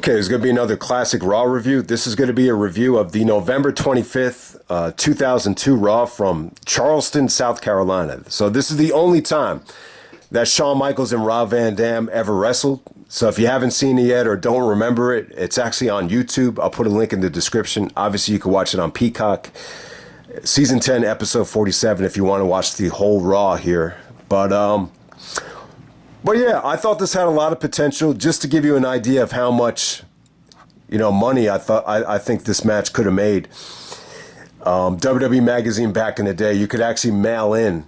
Okay, there's going to be another classic Raw review. This is going to be a review of the November 25th, 2002 Raw from Charleston, South Carolina. So this is the only time that Shawn Michaels and Rob Van Dam ever wrestled. So if you haven't seen it yet or don't remember it, it's actually on YouTube. I'll put a link in the description. Obviously, you can watch it on Peacock. Season 10, episode 47, if you want to watch the whole Raw here. But yeah, I thought this had a lot of potential. Just to give you an idea of how much, money I think this match could have made. WWE Magazine back in the day, you could actually mail in,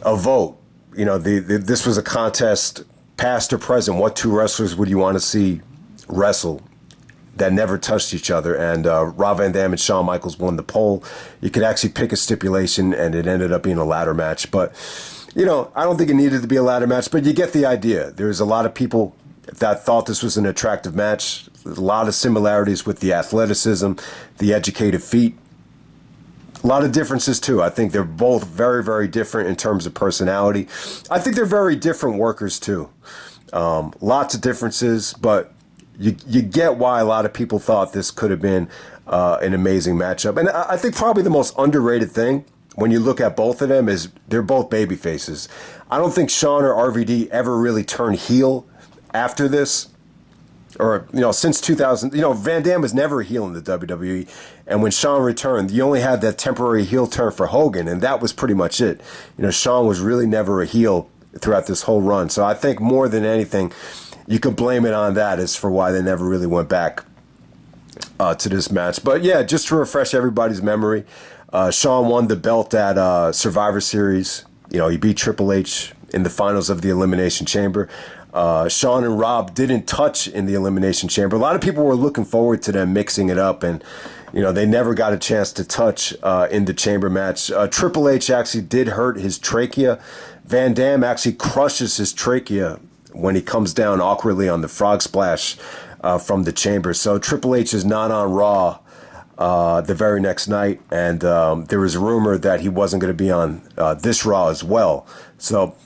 a vote. This was a contest, past or present. What two wrestlers would you want to see wrestle that never touched each other? And Rob Van Dam and Shawn Michaels won the poll. You could actually pick a stipulation, and it ended up being a ladder match. But, I don't think it needed to be a ladder match, but you get the idea. There's a lot of people that thought this was an attractive match. A lot of similarities with the athleticism, the educated feet. A lot of differences, too. I think they're both very, very different in terms of personality. I think they're very different workers, too. Lots of differences, but you get why a lot of people thought this could have been an amazing matchup. And I think probably the most underrated thing when you look at both of them is they're both baby faces. I don't think Shawn or RVD ever really turned heel after this. Or, since 2000, Van Dam was never a heel in the WWE. And when Shawn returned, you only had that temporary heel turn for Hogan, and that was pretty much it. Shawn was really never a heel throughout this whole run. So I think more than anything, you could blame it on that as for why they never really went back to this match. But yeah, just to refresh everybody's memory, Shawn won the belt at Survivor Series. He beat Triple H in the finals of the Elimination Chamber. Shawn and Rob didn't touch in the Elimination Chamber. A lot of people were looking forward to them mixing it up, and they never got a chance to touch in the Chamber match. Triple H actually did hurt his trachea. Van Dam actually crushes his trachea when he comes down awkwardly on the frog splash from the Chamber. So Triple H is not on Raw the very next night, and there was a rumor that he wasn't going to be on this Raw as well. So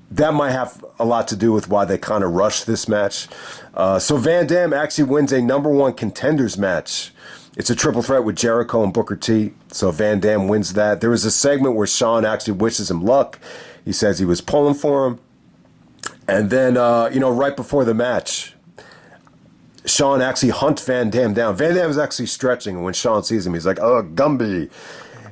that might have a lot to do with why they kind of rushed this match. So Van Dam actually wins a number one contenders match. It's a triple threat with Jericho and Booker T. So Van Dam wins that. There was a segment where Shawn actually wishes him luck. He says he was pulling for him. And then, right before the match, Shawn actually hunts Van Dam down. Van Dam is actually stretching, and when Shawn sees him, he's like, "Oh, Gumby."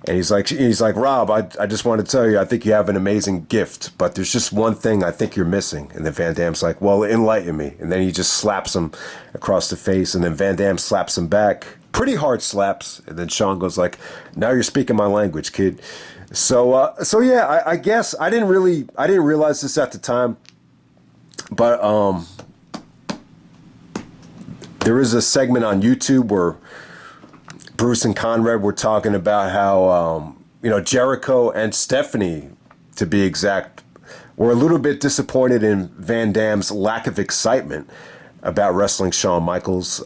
And he's like, "Rob, I just want to tell you, I think you have an amazing gift, but there's just one thing I think you're missing." And then Van Dam's like, "Well, enlighten me." And then he just slaps him across the face, and then Van Dam slaps him back. Pretty hard slaps. And then Shawn goes like, "Now you're speaking my language, kid." So yeah, I guess I didn't realize this at the time, but there is a segment on YouTube where Bruce and Conrad were talking about how, Jericho and Stephanie, to be exact, were a little bit disappointed in Van Dam's lack of excitement about wrestling Shawn Michaels.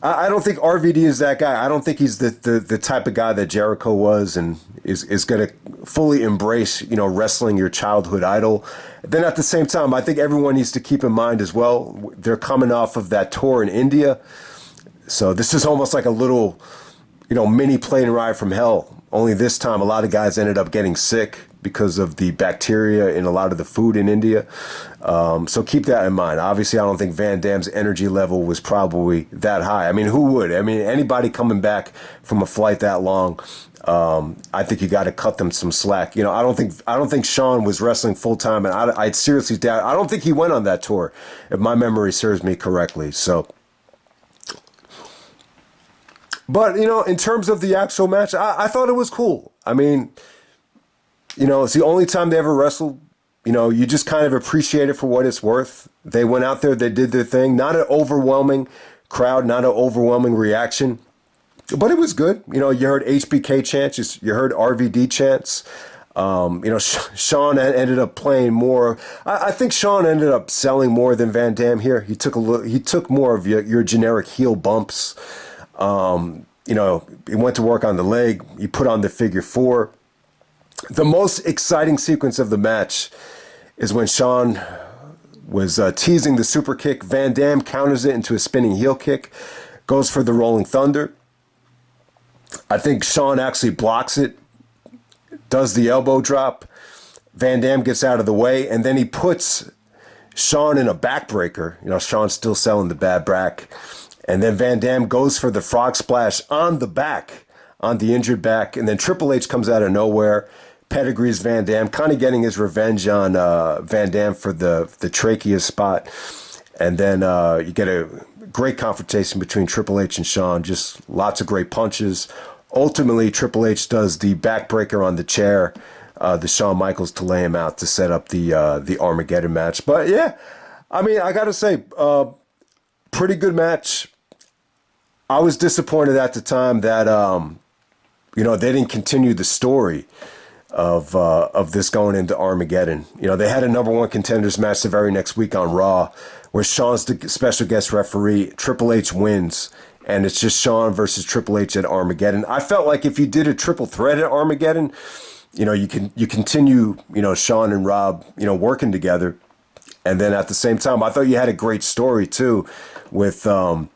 I don't think RVD is that guy. I don't think he's the type of guy that Jericho was and is going to fully embrace, wrestling your childhood idol. Then at the same time, I think everyone needs to keep in mind as well, they're coming off of that tour in India. So this is almost like a little, mini plane ride from hell. Only this time, a lot of guys ended up getting sick because of the bacteria in a lot of the food in India. So keep that in mind. Obviously, I don't think Van Dam's energy level was probably that high. I mean, who would? I mean, anybody coming back from a flight that long, I think you got to cut them some slack. I don't think Shawn was wrestling full time, and I'd seriously doubt. I don't think he went on that tour, if my memory serves me correctly. So. But, in terms of the actual match, I thought it was cool. I mean, it's the only time they ever wrestled. You just kind of appreciate it for what it's worth. They went out there, they did their thing. Not an overwhelming crowd, not an overwhelming reaction. But it was good. You heard HBK chants, you heard RVD chants. Shawn ended up playing more. I think Shawn ended up selling more than Van Dam here. He took more of your generic heel bumps. He went to work on the leg. He put on the figure four. The most exciting sequence of the match is when Shawn was teasing the super kick. Van Dam counters it into a spinning heel kick, goes for the Rolling Thunder. I think Shawn actually blocks it, does the elbow drop. Van Dam gets out of the way, and then he puts Shawn in a backbreaker. Shawn's still selling the bad back. And then Van Dam goes for the frog splash on the back, on the injured back. And then Triple H comes out of nowhere, pedigrees Van Dam, kind of getting his revenge on Van Dam for the trachea spot. And then you get a great confrontation between Triple H and Shawn, just lots of great punches. Ultimately, Triple H does the backbreaker on the chair, the Shawn Michaels, to lay him out to set up the Armageddon match. But yeah, I mean, I got to say, pretty good match. I was disappointed at the time that, they didn't continue the story of this going into Armageddon. They had a number one contenders match the very next week on Raw, where Shawn's the special guest referee. Triple H wins, and it's just Shawn versus Triple H at Armageddon. I felt like if you did a triple threat at Armageddon, you continue, Shawn and Rob, working together. And then at the same time, I thought you had a great story too with, the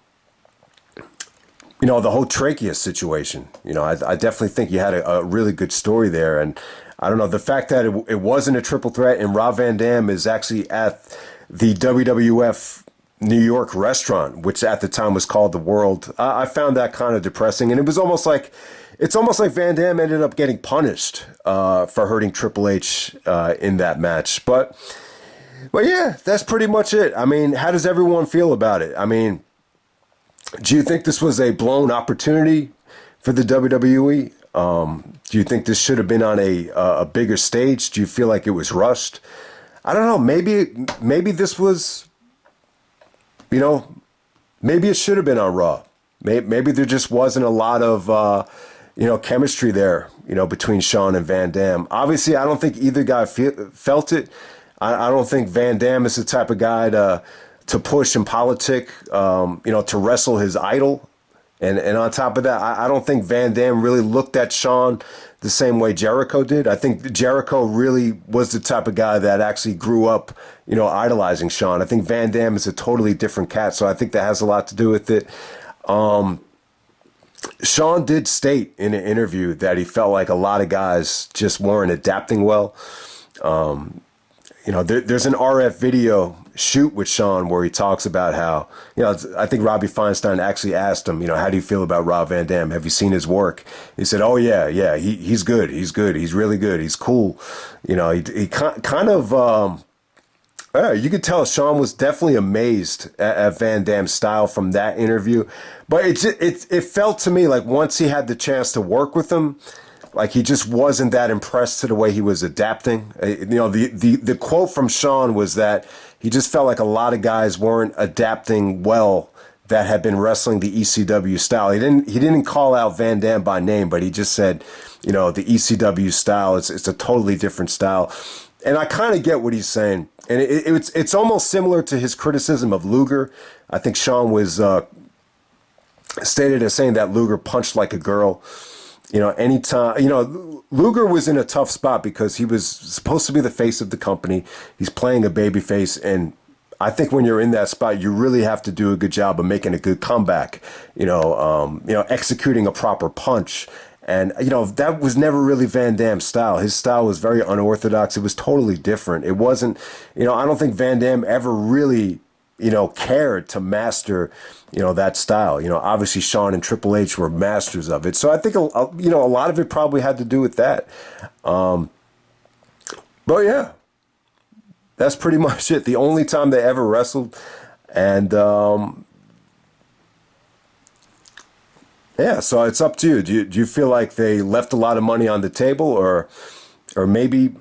whole trachea situation. I definitely think you had a really good story there. And I don't know, the fact that it wasn't a triple threat and Rob Van Dam is actually at the WWF New York restaurant, which at the time was called The World. I found that kind of depressing. And it's almost like Van Dam ended up getting punished for hurting Triple H in that match. But yeah, that's pretty much it. I mean, how does everyone feel about it? I mean, do you think this was a blown opportunity for the WWE? Do you think this should have been on a bigger stage? Do you feel like it was rushed? I don't know. Maybe this was, maybe it should have been on Raw. Maybe there just wasn't a lot of, chemistry there, between Shawn and Van Dam. Obviously, I don't think either guy felt it. I don't think Van Dam is the type of guy to push and politic, to wrestle his idol. And on top of that, I don't think Van Dam really looked at Shawn the same way Jericho did. I think Jericho really was the type of guy that actually grew up, idolizing Shawn. I think Van Dam is a totally different cat, so I think that has a lot to do with it. Shawn did state in an interview that he felt like a lot of guys just weren't adapting well. There's an RF video shoot with Shawn where he talks about how, I think Robbie Feinstein actually asked him, how do you feel about Rob Van Dam? Have you seen his work? He said, oh, yeah, he's good. He's good. He's really good. He's cool. He kind of, you could tell Shawn was definitely amazed at Van Dam's style from that interview. But it felt to me like once he had the chance to work with him, like he just wasn't that impressed to the way he was adapting. The quote from Shawn was that he just felt like a lot of guys weren't adapting well that had been wrestling the ECW style. He didn't call out Van Dam by name, but he just said, the ECW style, it's a totally different style. And I kind of get what he's saying. And it's almost similar to his criticism of Luger. I think Shawn was stated as saying that Luger punched like a girl. Anytime, Luger was in a tough spot because he was supposed to be the face of the company. He's playing a babyface. And I think when you're in that spot, you really have to do a good job of making a good comeback, executing a proper punch. And, that was never really Van Dam's style. His style was very unorthodox. It was totally different. It wasn't, I don't think Van Dam ever really, cared to master, that style. Obviously Shawn and Triple H were masters of it. So I think, a lot of it probably had to do with that. But yeah, that's pretty much it. The only time they ever wrestled. And, yeah, so it's up to you. Do you feel like they left a lot of money on the table, or maybe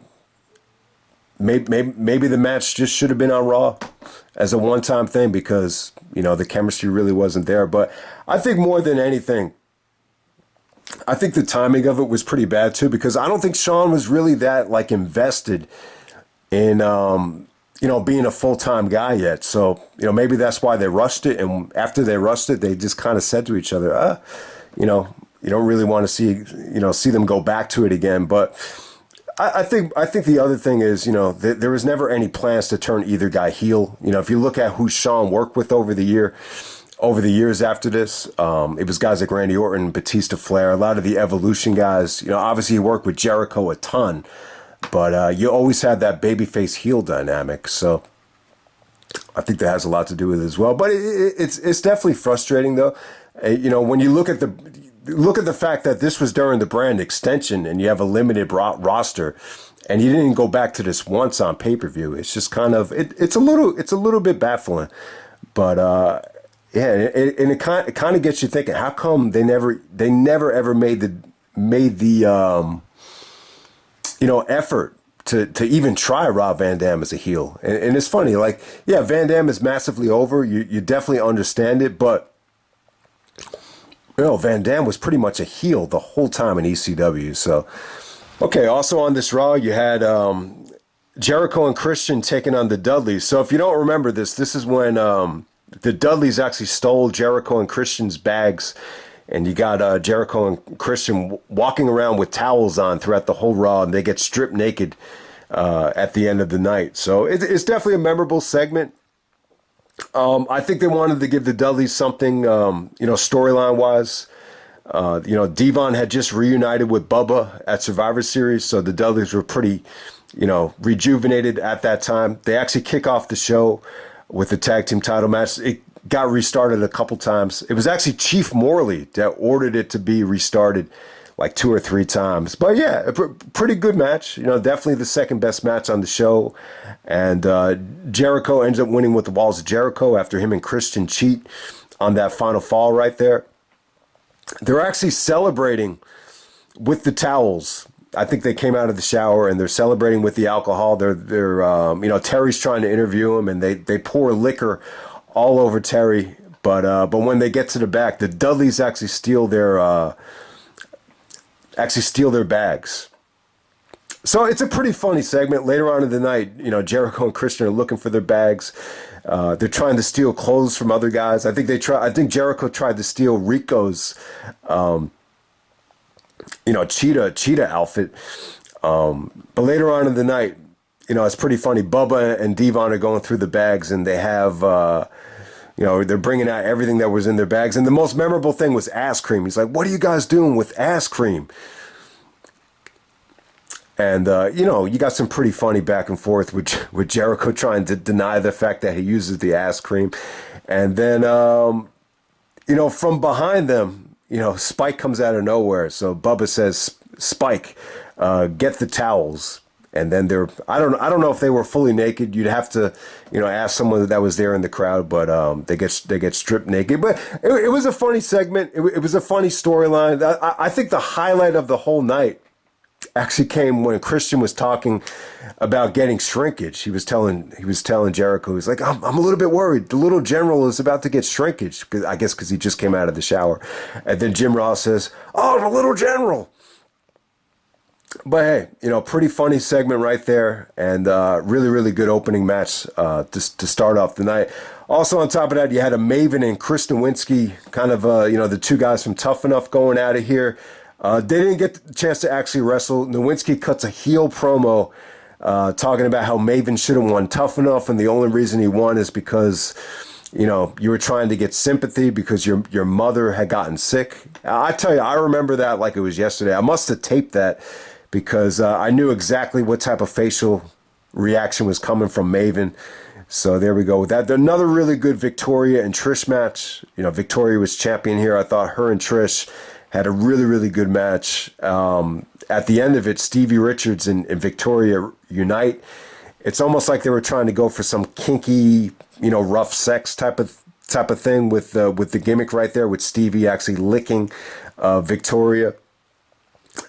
the match just should have been on Raw as a one-time thing because, the chemistry really wasn't there. But I think more than anything, I think the timing of it was pretty bad too, because I don't think Shawn was really that invested in, being a full-time guy yet. So, maybe that's why they rushed it. And after they rushed it, they just kind of said to each other, you don't really want to see them go back to it again. But I think the other thing is, there was never any plans to turn either guy heel. If you look at who Shawn worked with over the years after this, it was guys like Randy Orton, Batista, Flair, a lot of the Evolution guys. Obviously he worked with Jericho a ton, but you always had that babyface heel dynamic. So I think that has a lot to do with it as well. But it's definitely frustrating though. When you look at the fact that this was during the brand extension and you have a limited roster, and you didn't go back to this once on pay-per-view. It's just kind of it's a little bit baffling, but yeah, and it kind of gets you thinking. How come they never ever made the effort to even try Rob Van Dam as a heel? And it's funny, like, yeah, Van Dam is massively over. You definitely understand it, but Van Dam was pretty much a heel the whole time in ECW. So, okay, also on this Raw, you had Jericho and Christian taking on the Dudleys. So if you don't remember this is when the Dudleys actually stole Jericho and Christian's bags, and you got Jericho and Christian walking around with towels on throughout the whole Raw, and they get stripped naked at the end of the night. So it's definitely a memorable segment. I think they wanted to give the Dudleys something, storyline wise. Devon had just reunited with Bubba at Survivor Series, so the Dudleys were pretty, rejuvenated at that time. They actually kick off the show with the tag team title match. It got restarted a couple times. It was actually Chief Morley that ordered it to be restarted like 2 or 3 times. But yeah, a pretty good match. Definitely the second best match on the show. And Jericho ends up winning with the Walls of Jericho after him and Christian cheat on that final fall right there. They're actually celebrating with the towels. I think they came out of the shower and they're celebrating with the alcohol. They're Terry's trying to interview him, and they pour liquor all over Terry. But when they get to the back, the Dudleys actually steal their bags. So it's a pretty funny segment. Later on in the night, Jericho and Christian are looking for their bags. They're trying to steal clothes from other guys. I think Jericho tried to steal Rico's, cheetah outfit. But later on in the night, it's pretty funny. Bubba and Devon are going through the bags, and they have, they're bringing out everything that was in their bags. And the most memorable thing was ass cream. He's like, "What are you guys doing with ass cream?" And, you got some pretty funny back and forth with Jericho trying to deny the fact that he uses the ass cream. And then, from behind them, Spike comes out of nowhere. So Bubba says, "Spike, get the towels." And then I don't know if they were fully naked. You'd have to, ask someone that was there in the crowd, but they get stripped naked. But it was a funny segment. It was a funny storyline. I think the highlight of the whole night actually came when Christian was talking about getting shrinkage. He was telling Jericho, he's like, I'm a little bit worried. The little general is about to get shrinkage, because he just came out of the shower. And then Jim Ross says, "Oh, the little general." But hey, pretty funny segment right there, and really, really good opening match to start off the night. Also on top of that, you had a Maven and Chris Nowinski, kind of, the two guys from Tough Enough going out of here. They didn't get the chance to actually wrestle. Nowinski cuts a heel promo talking about how Maven should have won Tough Enough, and the only reason he won is because, you were trying to get sympathy because your mother had gotten sick. I tell you, I remember that like it was yesterday. I must have taped that because I knew exactly what type of facial reaction was coming from Maven. So there we go with that. Another really good Victoria and Trish match. Victoria was champion here. I thought her and Trish had a really, really good match. At the end of it, Stevie Richards and Victoria unite. It's almost like they were trying to go for some kinky, rough sex type of thing with the gimmick right there, with Stevie actually licking Victoria.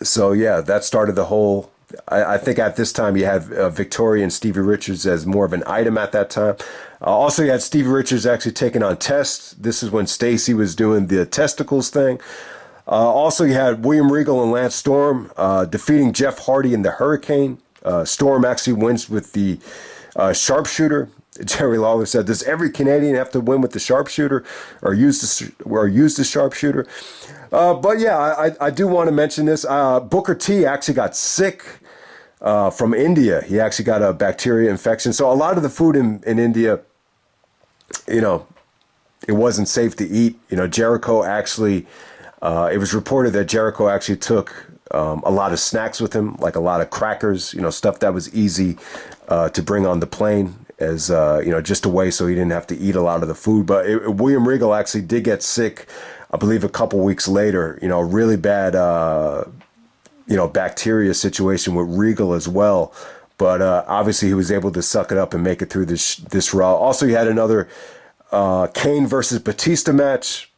So yeah, that started the whole. I think at this time you had Victoria and Stevie Richards as more of an item at that time. Also, you had Stevie Richards actually taking on Test. This is when Stacy was doing the testicles thing. Also, you had William Regal and Lance Storm defeating Jeff Hardy in the Hurricane. Storm actually wins with the sharpshooter. Jerry Lawler said, "Does every Canadian have to win with the sharpshooter or use the sharpshooter?" But yeah, I do want to mention this. Booker T actually got sick from India. He actually got a bacteria infection. So a lot of the food in India, you know, it wasn't safe to eat. You know, Jericho actually, it was reported that Jericho actually took a lot of snacks with him, like a lot of crackers, you know, stuff that was easy to bring on the plane as, you know, just away so he didn't have to eat a lot of the food. But William Regal actually did get sick, I believe, a couple weeks later, you know, really bad, you know, bacteria situation with Regal as well. But obviously he was able to suck it up and make it through this Raw. Also, he had another Kane versus Batista match.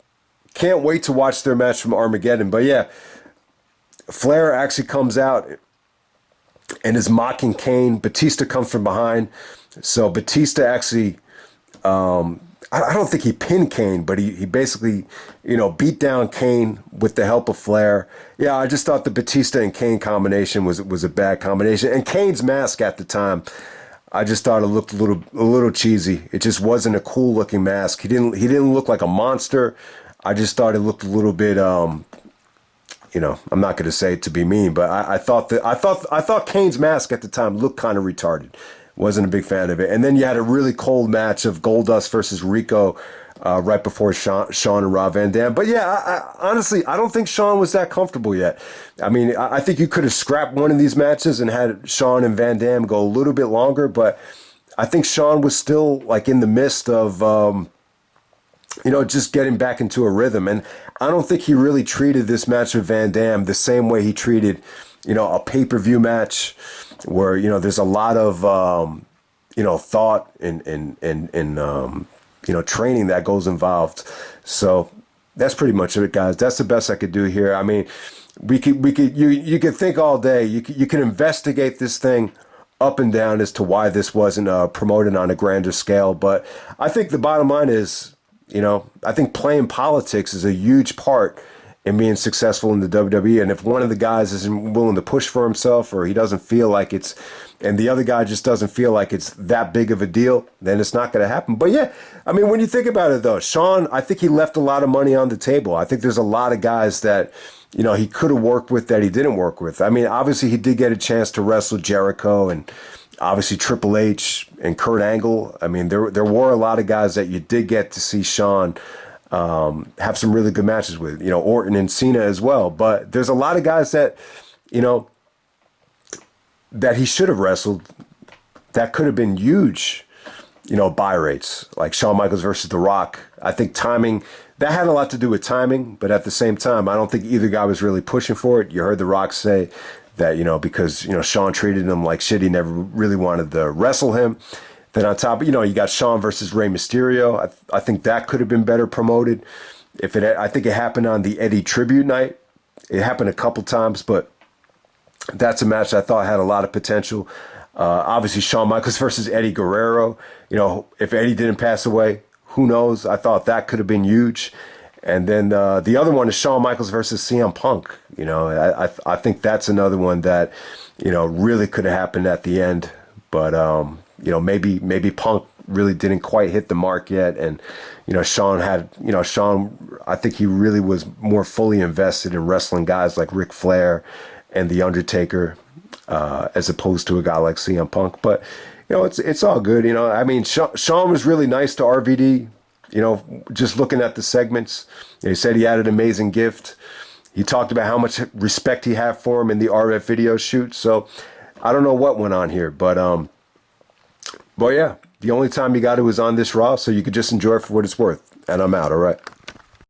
Can't wait to watch their match from Armageddon. But yeah, Flair actually comes out and is mocking Kane. Batista comes from behind. So Batista actually, I don't think he pinned Kane, but he basically, you know, beat down Kane with the help of Flair. Yeah, I just thought the Batista and Kane combination was a bad combination. And Kane's mask at the time, I just thought it looked a little cheesy. It just wasn't a cool looking mask. He didn't look like a monster. I just thought it looked a little bit, you know, I'm not going to say it to be mean, but I thought Kane's mask at the time looked kind of retarded. Wasn't a big fan of it. And then you had a really cold match of Goldust versus Rico right before Shawn and Rob Van Dam. But yeah, I honestly, I don't think Shawn was that comfortable yet. I mean, I think you could have scrapped one of these matches and had Shawn and Van Dam go a little bit longer, but I think Shawn was still like in the midst of, you know, just getting back into a rhythm. And I don't think he really treated this match with Van Dam the same way he treated, you know, a pay-per-view match where, you know, there's a lot of, you know, thought and you know, training that goes involved. So that's pretty much it, guys. That's the best I could do here. I mean, you could think all day. You could investigate this thing up and down as to why this wasn't promoted on a grander scale. But I think the bottom line is, you know, I think playing politics is a huge part in being successful in the WWE. And if one of the guys isn't willing to push for himself, or he doesn't feel like it's, and the other guy just doesn't feel like it's that big of a deal, then it's not going to happen. But yeah, I mean, when you think about it though, Shawn, I think he left a lot of money on the table. I think there's a lot of guys that, you know, he could have worked with that he didn't work with. I mean, obviously he did get a chance to wrestle Jericho and obviously Triple H and Kurt Angle. I mean, there were a lot of guys that you did get to see Shawn have some really good matches with, you know, Orton and Cena as well. But there's a lot of guys that, you know, that he should have wrestled that could have been huge, you know, buy rates, like Shawn Michaels versus The Rock. I think timing, that had a lot to do with timing, but at the same time, I don't think either guy was really pushing for it. You heard The Rock say that, you know, because, you know, Shawn treated him like shit, he never really wanted to wrestle him. Then on top, you know, you got Shawn versus Rey Mysterio. I think that could have been better promoted. I think it happened on the Eddie tribute night. It happened a couple times, but that's a match I thought had a lot of potential. Obviously, Shawn Michaels versus Eddie Guerrero. You know, if Eddie didn't pass away, who knows? I thought that could have been huge. And then the other one is Shawn Michaels versus CM Punk. You know, I think that's another one that, you know, really could have happened at the end. But, you know, maybe Punk really didn't quite hit the mark yet. And, you know, Shawn, I think he really was more fully invested in wrestling guys like Ric Flair and The Undertaker, as opposed to a guy like CM Punk. But, you know, it's all good. You know, I mean, Shawn was really nice to RVD, you know, just looking at the segments. He said he had an amazing gift. He talked about how much respect he had for him in the RF video shoot. So I don't know what went on here, but yeah, the only time you got it was on this Raw, so you could just enjoy it for what it's worth. And I'm out, all right?